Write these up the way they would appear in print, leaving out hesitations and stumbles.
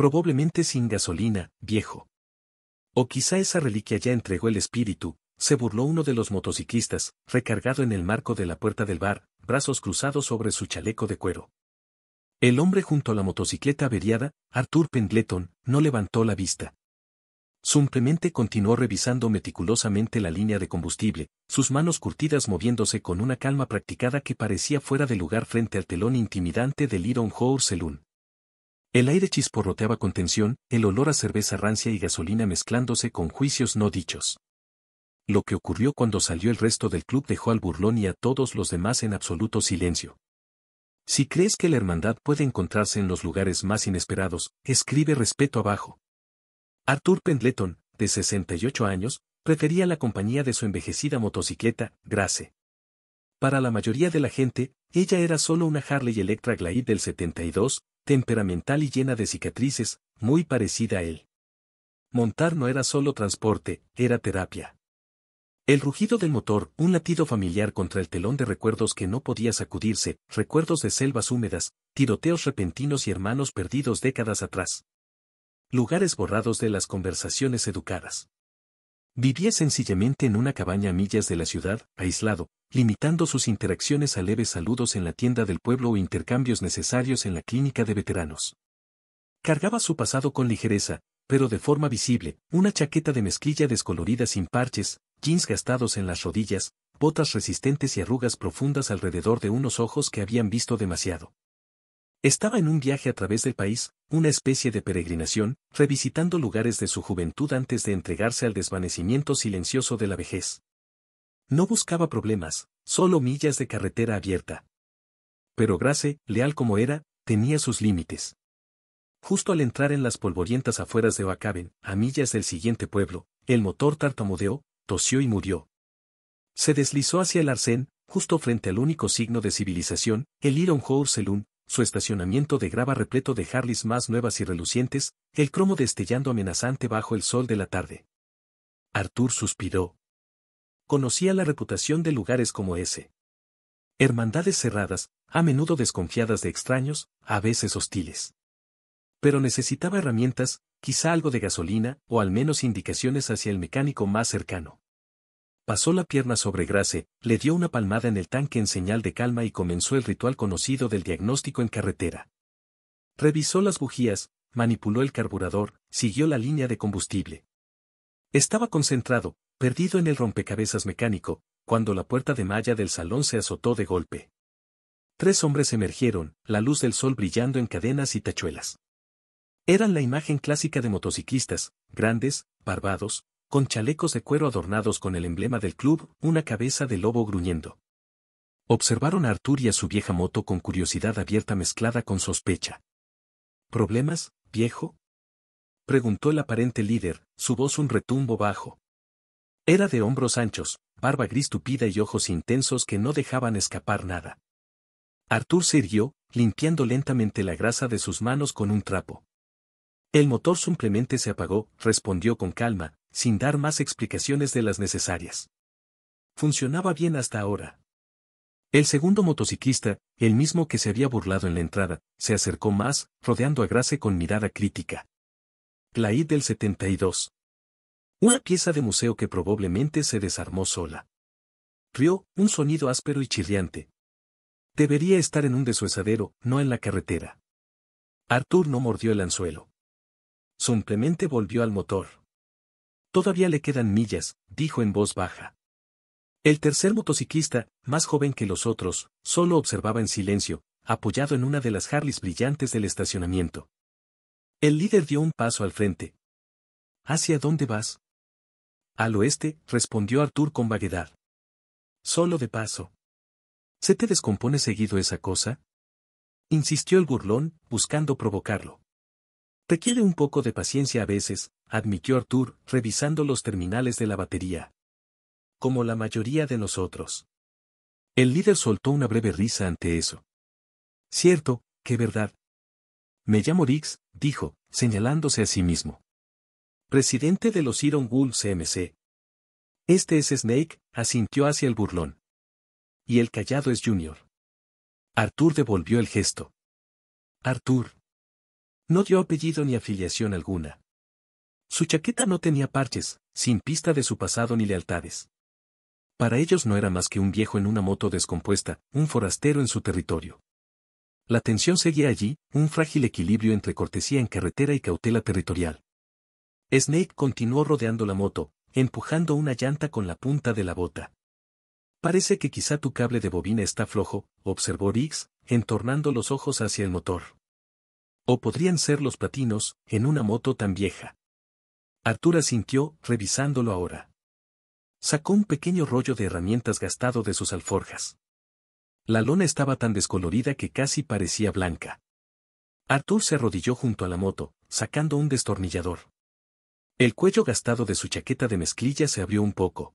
Probablemente sin gasolina, viejo. O quizá esa reliquia ya entregó el espíritu, se burló uno de los motociclistas, recargado en el marco de la puerta del bar, brazos cruzados sobre su chaleco de cuero. El hombre junto a la motocicleta averiada, Arthur Pendleton, no levantó la vista. Simplemente continuó revisando meticulosamente la línea de combustible, sus manos curtidas moviéndose con una calma practicada que parecía fuera de lugar frente al telón intimidante del Iron Horse Saloon. El aire chisporroteaba con tensión, el olor a cerveza rancia y gasolina mezclándose con juicios no dichos. Lo que ocurrió cuando salió el resto del club dejó al burlón y a todos los demás en absoluto silencio. Si crees que la hermandad puede encontrarse en los lugares más inesperados, escribe respeto abajo. Arthur Pendleton, de 68 años, prefería la compañía de su envejecida motocicleta, Grace. Para la mayoría de la gente, ella era solo una Harley Electra Glide del 72, temperamental y llena de cicatrices, muy parecida a él. Montar no era solo transporte, era terapia. El rugido del motor, un latido familiar contra el telón de recuerdos que no podía sacudirse, recuerdos de selvas húmedas, tiroteos repentinos y hermanos perdidos décadas atrás. Lugares borrados de las conversaciones educadas. Vivía sencillamente en una cabaña a millas de la ciudad, aislado, limitando sus interacciones a leves saludos en la tienda del pueblo o intercambios necesarios en la clínica de veteranos. Cargaba su pasado con ligereza, pero de forma visible, una chaqueta de mezclilla descolorida sin parches, jeans gastados en las rodillas, botas resistentes y arrugas profundas alrededor de unos ojos que habían visto demasiado. Estaba en un viaje a través del país, una especie de peregrinación, revisitando lugares de su juventud antes de entregarse al desvanecimiento silencioso de la vejez. No buscaba problemas, solo millas de carretera abierta. Pero Grace, leal como era, tenía sus límites. Justo al entrar en las polvorientas afueras de Oacaven, a millas del siguiente pueblo, el motor tartamudeó, tosió y murió. Se deslizó hacia el arcén, justo frente al único signo de civilización, el Iron Horse Saloon, su estacionamiento de grava repleto de Harleys más nuevas y relucientes, el cromo destellando amenazante bajo el sol de la tarde. Arthur suspiró. Conocía la reputación de lugares como ese. Hermandades cerradas, a menudo desconfiadas de extraños, a veces hostiles. Pero necesitaba herramientas, quizá algo de gasolina, o al menos indicaciones hacia el mecánico más cercano. Pasó la pierna sobre Grace, le dio una palmada en el tanque en señal de calma y comenzó el ritual conocido del diagnóstico en carretera. Revisó las bujías, manipuló el carburador, siguió la línea de combustible. Estaba concentrado, perdido en el rompecabezas mecánico, cuando la puerta de malla del salón se azotó de golpe. 3 hombres emergieron, la luz del sol brillando en cadenas y tachuelas. Eran la imagen clásica de motociclistas, grandes, barbados, con chalecos de cuero adornados con el emblema del club, una cabeza de lobo gruñendo. Observaron a Arthur y a su vieja moto con curiosidad abierta mezclada con sospecha. ¿Problemas, viejo?, preguntó el aparente líder, su voz un retumbo bajo. Era de hombros anchos, barba gris tupida y ojos intensos que no dejaban escapar nada. Arthur se irguió, limpiando lentamente la grasa de sus manos con un trapo. El motor simplemente se apagó, respondió con calma, sin dar más explicaciones de las necesarias. Funcionaba bien hasta ahora. El segundo motociclista, el mismo que se había burlado en la entrada, se acercó más, rodeando a Grace con mirada crítica. Glide del 72. Una pieza de museo que probablemente se desarmó sola. Rió, un sonido áspero y chirriante. Debería estar en un desuesadero, no en la carretera. Arthur no mordió el anzuelo. Simplemente volvió al motor. Todavía le quedan millas, dijo en voz baja. El tercer motociclista, más joven que los otros, solo observaba en silencio, apoyado en una de las Harleys brillantes del estacionamiento. El líder dio un paso al frente. ¿Hacia dónde vas? Al oeste, respondió Arthur con vaguedad. Solo de paso. ¿Se te descompone seguido esa cosa?, insistió el burlón, buscando provocarlo. Requiere un poco de paciencia a veces, admitió Arthur, revisando los terminales de la batería. Como la mayoría de nosotros. El líder soltó una breve risa ante eso. Cierto, qué verdad. Me llamo Riggs, dijo, señalándose a sí mismo. Presidente de los Iron Wolves CMC. Este es Snake, asintió hacia el burlón. Y el callado es Junior. Arthur devolvió el gesto. Arthur. No dio apellido ni afiliación alguna. Su chaqueta no tenía parches, sin pista de su pasado ni lealtades. Para ellos no era más que un viejo en una moto descompuesta, un forastero en su territorio. La tensión seguía allí, un frágil equilibrio entre cortesía en carretera y cautela territorial. Snake continuó rodeando la moto, empujando una llanta con la punta de la bota. Parece que quizá tu cable de bobina está flojo, observó Riggs, entornando los ojos hacia el motor. O podrían ser los platinos, en una moto tan vieja. Arthur asintió, revisándolo ahora. Sacó un pequeño rollo de herramientas gastado de sus alforjas. La lona estaba tan descolorida que casi parecía blanca. Arthur se arrodilló junto a la moto, sacando un destornillador. El cuello gastado de su chaqueta de mezclilla se abrió un poco.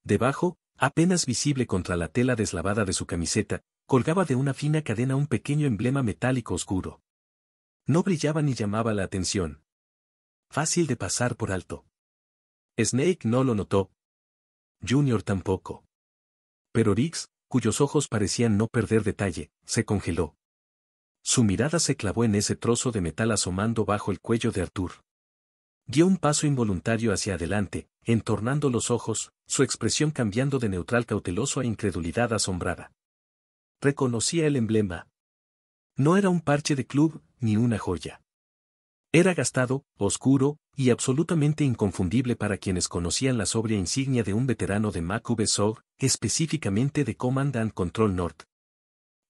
Debajo, apenas visible contra la tela deslavada de su camiseta, colgaba de una fina cadena un pequeño emblema metálico oscuro. No brillaba ni llamaba la atención. Fácil de pasar por alto. Snake no lo notó. Junior tampoco. Pero Riggs, cuyos ojos parecían no perder detalle, se congeló. Su mirada se clavó en ese trozo de metal asomando bajo el cuello de Arthur. Dio un paso involuntario hacia adelante, entornando los ojos, su expresión cambiando de neutral cauteloso a incredulidad asombrada. Reconocía el emblema. No era un parche de club, ni una joya. Era gastado, oscuro, y absolutamente inconfundible para quienes conocían la sobria insignia de un veterano de MACV-SOG, específicamente de Command and Control North.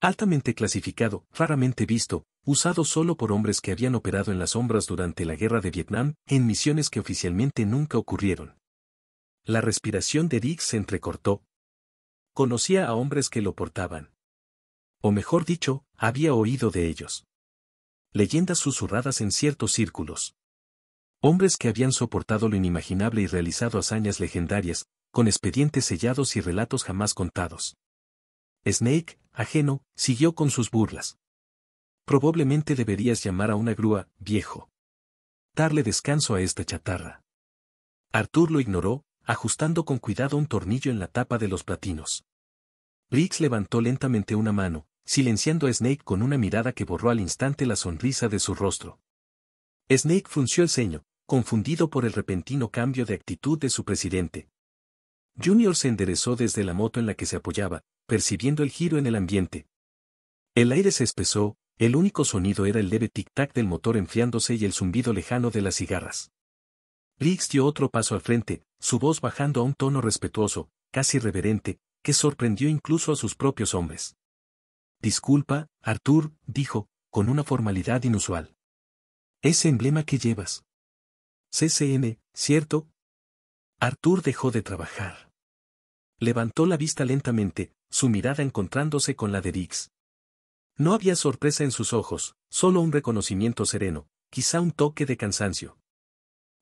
Altamente clasificado, raramente visto, usado solo por hombres que habían operado en las sombras durante la guerra de Vietnam, en misiones que oficialmente nunca ocurrieron. La respiración de Riggs se entrecortó. Conocía a hombres que lo portaban. O mejor dicho, había oído de ellos. Leyendas susurradas en ciertos círculos. Hombres que habían soportado lo inimaginable y realizado hazañas legendarias, con expedientes sellados y relatos jamás contados. Snake, ajeno, siguió con sus burlas. Probablemente deberías llamar a una grúa, viejo. Darle descanso a esta chatarra. Arthur lo ignoró, ajustando con cuidado un tornillo en la tapa de los platinos. Riggs levantó lentamente una mano, silenciando a Snake con una mirada que borró al instante la sonrisa de su rostro. Snake frunció el ceño, confundido por el repentino cambio de actitud de su presidente. Junior se enderezó desde la moto en la que se apoyaba, percibiendo el giro en el ambiente. El aire se espesó, el único sonido era el leve tic-tac del motor enfriándose y el zumbido lejano de las cigarras. Riggs dio otro paso al frente, su voz bajando a un tono respetuoso, casi reverente, que sorprendió incluso a sus propios hombres. Disculpa, Arthur, dijo, con una formalidad inusual. Ese emblema que llevas. CCM, ¿cierto? Arthur dejó de trabajar. Levantó la vista lentamente, su mirada encontrándose con la de Riggs. No había sorpresa en sus ojos, solo un reconocimiento sereno, quizá un toque de cansancio.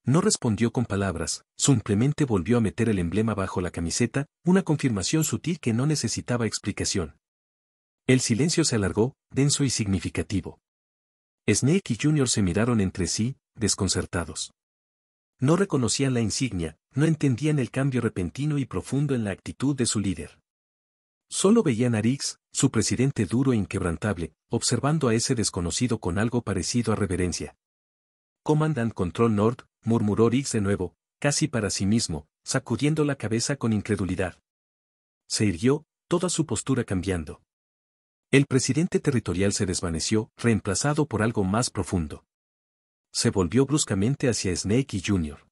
No respondió con palabras, simplemente volvió a meter el emblema bajo la camiseta, una confirmación sutil que no necesitaba explicación. El silencio se alargó, denso y significativo. Snake y Junior se miraron entre sí, desconcertados. No reconocían la insignia, no entendían el cambio repentino y profundo en la actitud de su líder. Solo veían a Riggs, su presidente duro e inquebrantable, observando a ese desconocido con algo parecido a reverencia. Command and Control North, murmuró Riggs de nuevo, casi para sí mismo, sacudiendo la cabeza con incredulidad. Se irguió, toda su postura cambiando. El presidente territorial se desvaneció, reemplazado por algo más profundo. Se volvió bruscamente hacia Snake y Junior.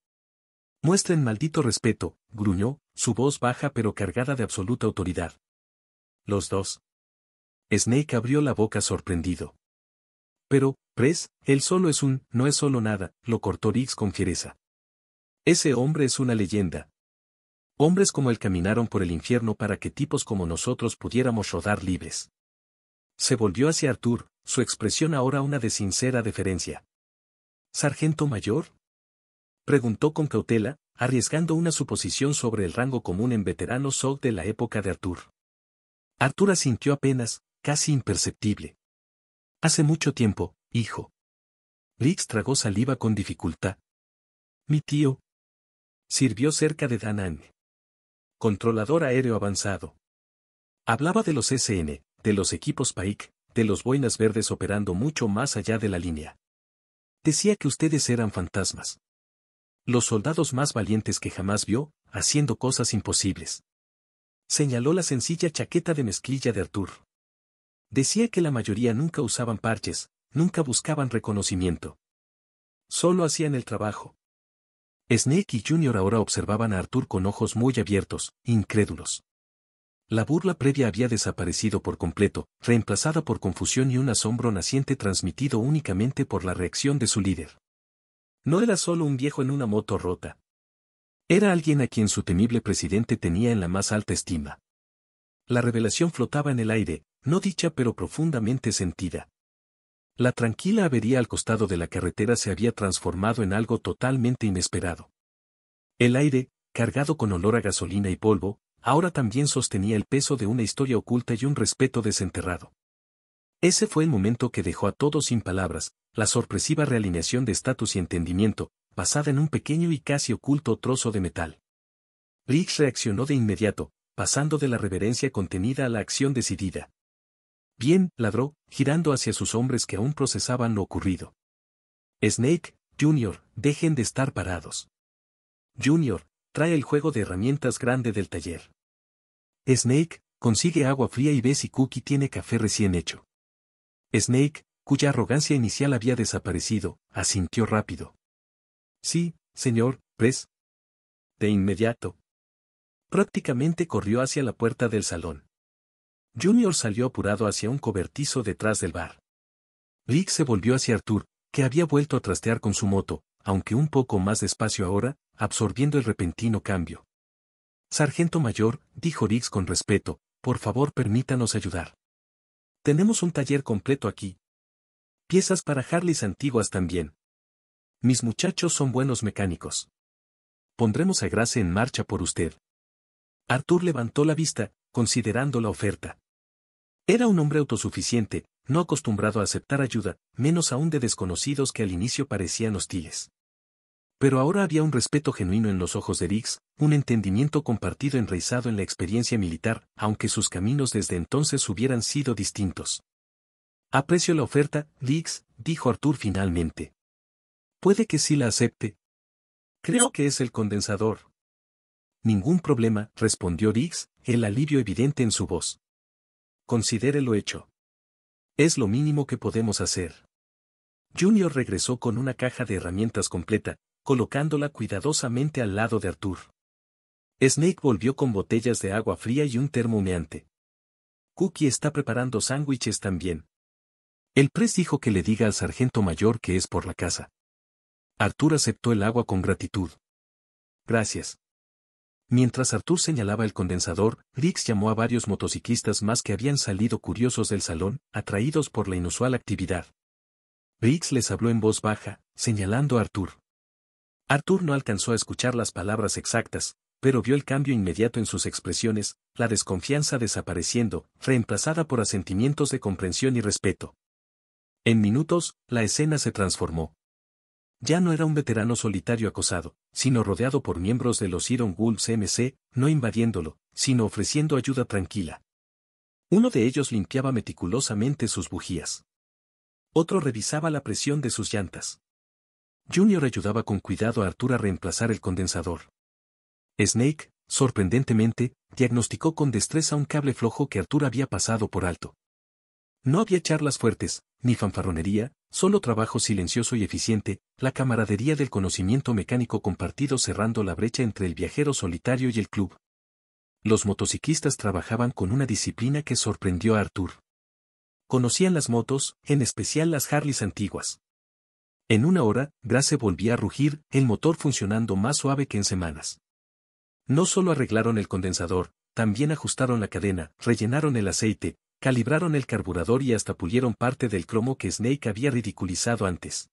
Muestren maldito respeto, gruñó, su voz baja pero cargada de absoluta autoridad. Los dos. Snake abrió la boca sorprendido. Pero, Press, él solo no es solo nada, lo cortó Riggs con fiereza. Ese hombre es una leyenda. Hombres como él caminaron por el infierno para que tipos como nosotros pudiéramos rodar libres. Se volvió hacia Arthur, su expresión ahora una de sincera deferencia. ¿Sargento mayor? Preguntó con cautela, arriesgando una suposición sobre el rango común en veteranos SOG de la época de Arthur. Arthur asintió apenas, casi imperceptible. Hace mucho tiempo, hijo. Riggs tragó saliva con dificultad. Mi tío. Sirvió cerca de Da Nang. Controlador aéreo avanzado. Hablaba de los SN, de los equipos PAIC, de los boinas verdes operando mucho más allá de la línea. Decía que ustedes eran fantasmas. Los soldados más valientes que jamás vio, haciendo cosas imposibles. Señaló la sencilla chaqueta de mezclilla de Arthur. Decía que la mayoría nunca usaban parches, nunca buscaban reconocimiento. Solo hacían el trabajo. Snake y Junior ahora observaban a Arthur con ojos muy abiertos, incrédulos. La burla previa había desaparecido por completo, reemplazada por confusión y un asombro naciente transmitido únicamente por la reacción de su líder. No era solo un viejo en una moto rota. Era alguien a quien su temible presidente tenía en la más alta estima. La revelación flotaba en el aire, no dicha pero profundamente sentida. La tranquila avería al costado de la carretera se había transformado en algo totalmente inesperado. El aire, cargado con olor a gasolina y polvo, ahora también sostenía el peso de una historia oculta y un respeto desenterrado. Ese fue el momento que dejó a todos sin palabras, la sorpresiva realineación de estatus y entendimiento, basada en un pequeño y casi oculto trozo de metal. Riggs reaccionó de inmediato, pasando de la reverencia contenida a la acción decidida. Bien, ladró, girando hacia sus hombres que aún procesaban lo ocurrido. Snake, Junior, dejen de estar parados. Junior, trae el juego de herramientas grande del taller. Snake, consigue agua fría y ve si Cookie tiene café recién hecho. Snake, cuya arrogancia inicial había desaparecido, asintió rápido. Sí, señor, Press. De inmediato. Prácticamente corrió hacia la puerta del salón. Junior salió apurado hacia un cobertizo detrás del bar. Rick se volvió hacia Arthur, que había vuelto a trastear con su moto, aunque un poco más despacio ahora, absorbiendo el repentino cambio. Sargento mayor, dijo Riggs con respeto, por favor permítanos ayudar. Tenemos un taller completo aquí. Piezas para Harleys antiguas también. Mis muchachos son buenos mecánicos. Pondremos a Grace en marcha por usted. Arthur levantó la vista, considerando la oferta. Era un hombre autosuficiente, no acostumbrado a aceptar ayuda, menos aún de desconocidos que al inicio parecían hostiles. Pero ahora había un respeto genuino en los ojos de Riggs, un entendimiento compartido enraizado en la experiencia militar, aunque sus caminos desde entonces hubieran sido distintos. Aprecio la oferta, Riggs, dijo Arthur finalmente. Puede que sí la acepte. Creo que es el condensador. Ningún problema, respondió Riggs, el alivio evidente en su voz. Considere lo hecho. Es lo mínimo que podemos hacer. Junior regresó con una caja de herramientas completa, colocándola cuidadosamente al lado de Arthur. Snake volvió con botellas de agua fría y un termo humeante. Cookie está preparando sándwiches también. El Press dijo que le diga al sargento mayor que es por la casa. Arthur aceptó el agua con gratitud. Gracias. Mientras Arthur señalaba el condensador, Riggs llamó a varios motociclistas más que habían salido curiosos del salón, atraídos por la inusual actividad. Riggs les habló en voz baja, señalando a Arthur. Arthur no alcanzó a escuchar las palabras exactas, pero vio el cambio inmediato en sus expresiones, la desconfianza desapareciendo, reemplazada por asentimientos de comprensión y respeto. En minutos, la escena se transformó. Ya no era un veterano solitario acosado, sino rodeado por miembros de los Iron Wolves MC, no invadiéndolo, sino ofreciendo ayuda tranquila. Uno de ellos limpiaba meticulosamente sus bujías. Otro revisaba la presión de sus llantas. Junior ayudaba con cuidado a Arthur a reemplazar el condensador. Snake, sorprendentemente, diagnosticó con destreza un cable flojo que Arthur había pasado por alto. No había charlas fuertes, ni fanfarronería, solo trabajo silencioso y eficiente, la camaradería del conocimiento mecánico compartido cerrando la brecha entre el viajero solitario y el club. Los motociclistas trabajaban con una disciplina que sorprendió a Arthur. Conocían las motos, en especial las Harleys antiguas. En una hora, Grace volvía a rugir, el motor funcionando más suave que en semanas. No solo arreglaron el condensador, también ajustaron la cadena, rellenaron el aceite, calibraron el carburador y hasta pulieron parte del cromo que Snake había ridiculizado antes.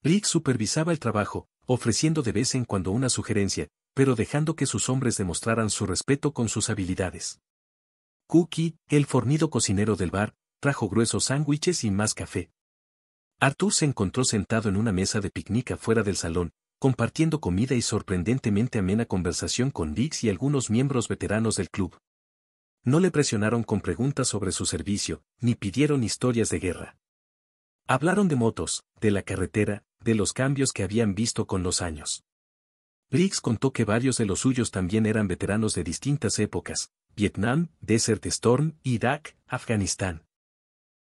Rick supervisaba el trabajo, ofreciendo de vez en cuando una sugerencia, pero dejando que sus hombres demostraran su respeto con sus habilidades. Cookie, el fornido cocinero del bar, trajo gruesos sándwiches y más café. Arthur se encontró sentado en una mesa de picnic afuera del salón, compartiendo comida y sorprendentemente amena conversación con Riggs y algunos miembros veteranos del club. No le presionaron con preguntas sobre su servicio, ni pidieron historias de guerra. Hablaron de motos, de la carretera, de los cambios que habían visto con los años. Riggs contó que varios de los suyos también eran veteranos de distintas épocas: Vietnam, Desert Storm, Irak, Afganistán.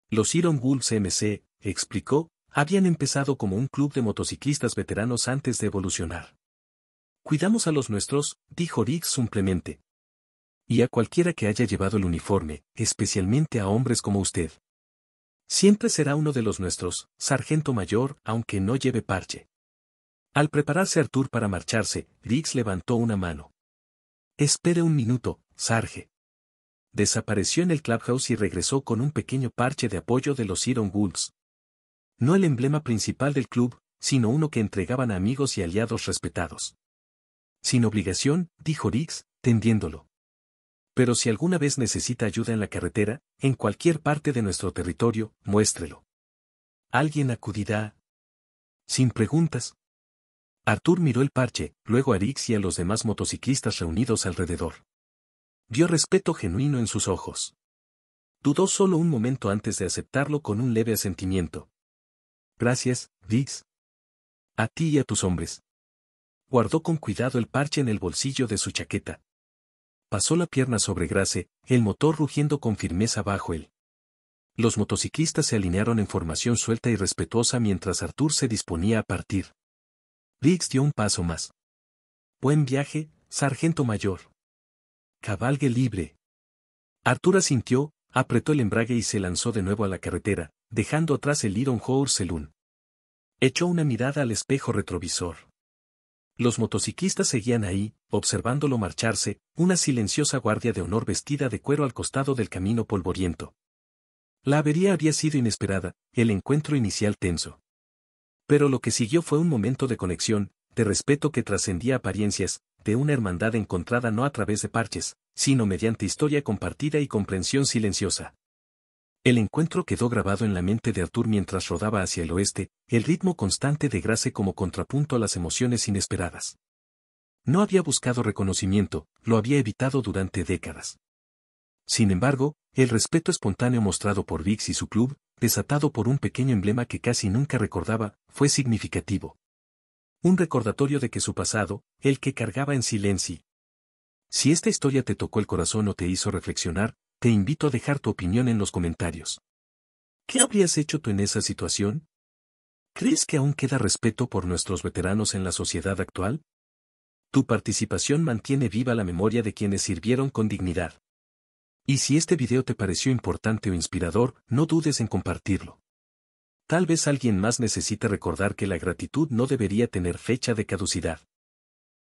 Los Iron Wolves MC, explicó, habían empezado como un club de motociclistas veteranos antes de evolucionar. Cuidamos a los nuestros, dijo Riggs simplemente. Y a cualquiera que haya llevado el uniforme, especialmente a hombres como usted. Siempre será uno de los nuestros, sargento mayor, aunque no lleve parche. Al prepararse Arthur para marcharse, Riggs levantó una mano. Espere un minuto, Sarge. Desapareció en el clubhouse y regresó con un pequeño parche de apoyo de los Iron Wolves. No el emblema principal del club, sino uno que entregaban a amigos y aliados respetados. Sin obligación, dijo Riggs, tendiéndolo. Pero si alguna vez necesita ayuda en la carretera, en cualquier parte de nuestro territorio, muéstrelo. Alguien acudirá. Sin preguntas. Arthur miró el parche, luego a Riggs y a los demás motociclistas reunidos alrededor. Vio respeto genuino en sus ojos. Dudó solo un momento antes de aceptarlo con un leve asentimiento. Gracias, Riggs. A ti y a tus hombres. Guardó con cuidado el parche en el bolsillo de su chaqueta. Pasó la pierna sobre Grace, el motor rugiendo con firmeza bajo él. Los motociclistas se alinearon en formación suelta y respetuosa mientras Arthur se disponía a partir. Riggs dio un paso más. Buen viaje, sargento mayor. Cabalgue libre. Arthur asintió, apretó el embrague y se lanzó de nuevo a la carretera, dejando atrás el Iron Horse Saloon. Echó una mirada al espejo retrovisor. Los motociclistas seguían ahí, observándolo marcharse, una silenciosa guardia de honor vestida de cuero al costado del camino polvoriento. La avería había sido inesperada, el encuentro inicial tenso. Pero lo que siguió fue un momento de conexión, de respeto que trascendía apariencias, de una hermandad encontrada no a través de parches, sino mediante historia compartida y comprensión silenciosa. El encuentro quedó grabado en la mente de Arthur mientras rodaba hacia el oeste, el ritmo constante de Grace como contrapunto a las emociones inesperadas. No había buscado reconocimiento, lo había evitado durante décadas. Sin embargo, el respeto espontáneo mostrado por Riggs y su club, desatado por un pequeño emblema que casi nunca recordaba, fue significativo. Un recordatorio de que su pasado, el que cargaba en silencio. Si esta historia te tocó el corazón o te hizo reflexionar, te invito a dejar tu opinión en los comentarios. ¿Qué habrías hecho tú en esa situación? ¿Crees que aún queda respeto por nuestros veteranos en la sociedad actual? Tu participación mantiene viva la memoria de quienes sirvieron con dignidad. Y si este video te pareció importante o inspirador, no dudes en compartirlo. Tal vez alguien más necesite recordar que la gratitud no debería tener fecha de caducidad.